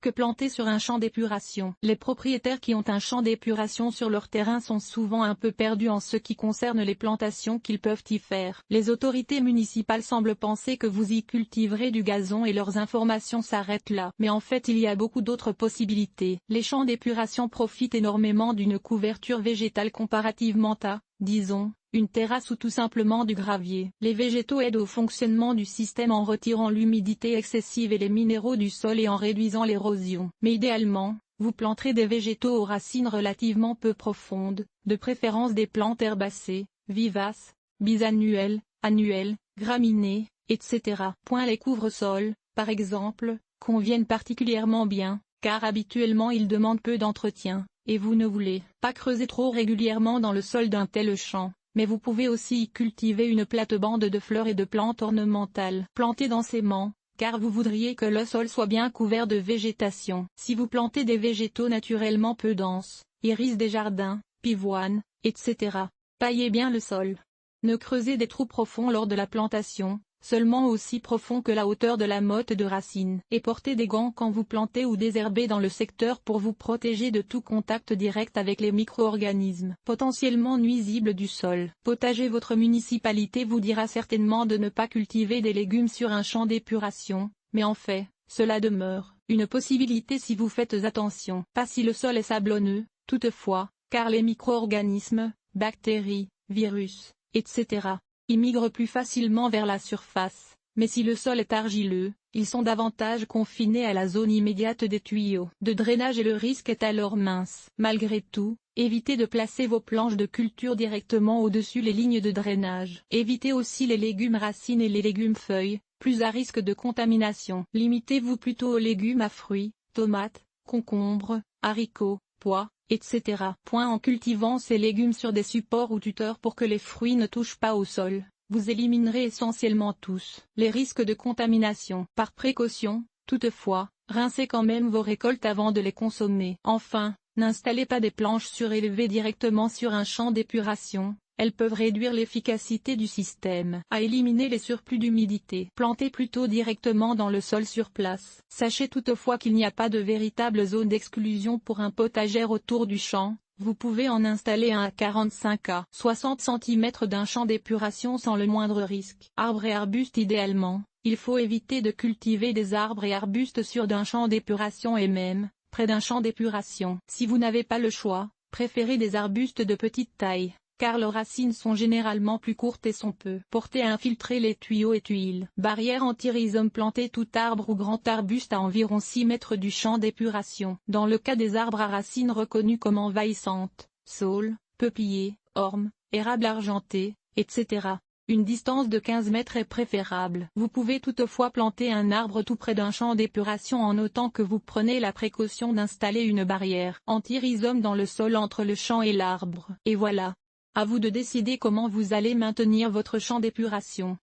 que planter sur un champ d'épuration. Les propriétaires qui ont un champ d'épuration sur leur terrain sont souvent un peu perdus en ce qui concerne les plantations qu'ils peuvent y faire. Les autorités municipales semblent penser que vous y cultiverez du gazon et leurs informations s'arrêtent là. Mais en fait il y a beaucoup d'autres possibilités. Les champs d'épuration profitent énormément d'une couverture végétale comparativement à, disons, une terrasse ou tout simplement du gravier. Les végétaux aident au fonctionnement du système en retirant l'humidité excessive et les minéraux du sol et en réduisant l'érosion. Mais idéalement, vous planterez des végétaux aux racines relativement peu profondes, de préférence des plantes herbacées, vivaces, bisannuelles, annuelles, graminées, etc. Les couvre-sols, par exemple, conviennent particulièrement bien, car habituellement ils demandent peu d'entretien, et vous ne voulez pas creuser trop régulièrement dans le sol d'un tel champ. Mais vous pouvez aussi y cultiver une plate-bande de fleurs et de plantes ornementales. Plantez densément, car vous voudriez que le sol soit bien couvert de végétation. Si vous plantez des végétaux naturellement peu denses, iris des jardins, pivoines, etc., paillez bien le sol. Ne creusez des trous profonds lors de la plantation, seulement aussi profonds que la hauteur de la motte de racines. Et portez des gants quand vous plantez ou désherbez dans le secteur pour vous protéger de tout contact direct avec les micro-organismes potentiellement nuisibles du sol. Potager. Votre municipalité vous dira certainement de ne pas cultiver des légumes sur un champ d'épuration, mais en fait, cela demeure une possibilité si vous faites attention. Pas si le sol est sablonneux, toutefois, car les micro-organismes, bactéries, virus, etc., ils migrent plus facilement vers la surface, mais si le sol est argileux, ils sont davantage confinés à la zone immédiate des tuyaux de drainage et le risque est alors mince. Malgré tout, évitez de placer vos planches de culture directement au-dessus les lignes de drainage. Évitez aussi les légumes racines et les légumes feuilles, plus à risque de contamination. Limitez-vous plutôt aux légumes à fruits, tomates, concombres, haricots, pois, etc. En cultivant ces légumes sur des supports ou tuteurs pour que les fruits ne touchent pas au sol, vous éliminerez essentiellement tous les risques de contamination. Par précaution, toutefois, rincez quand même vos récoltes avant de les consommer. Enfin, n'installez pas des planches surélevées directement sur un champ d'épuration. Elles peuvent réduire l'efficacité du système à éliminer les surplus d'humidité. Plantez plutôt directement dans le sol sur place. Sachez toutefois qu'il n'y a pas de véritable zone d'exclusion pour un potager autour du champ. Vous pouvez en installer un à 45 à 60 cm d'un champ d'épuration sans le moindre risque. Arbres et arbustes. Idéalement, il faut éviter de cultiver des arbres et arbustes sur d'un champ d'épuration et même près d'un champ d'épuration. Si vous n'avez pas le choix, préférez des arbustes de petite taille, car leurs racines sont généralement plus courtes et sont peu portées à infiltrer les tuyaux et tuiles. Barrière anti-rhizome. Plantez tout arbre ou grand arbuste à environ 6 mètres du champ d'épuration. Dans le cas des arbres à racines reconnus comme envahissantes, saules, peupliers, ormes, érables argentés, etc., une distance de 15 mètres est préférable. Vous pouvez toutefois planter un arbre tout près d'un champ d'épuration en notant que vous prenez la précaution d'installer une barrière anti-rhizome dans le sol entre le champ et l'arbre. Et voilà. À vous de décider comment vous allez maintenir votre champ d'épuration.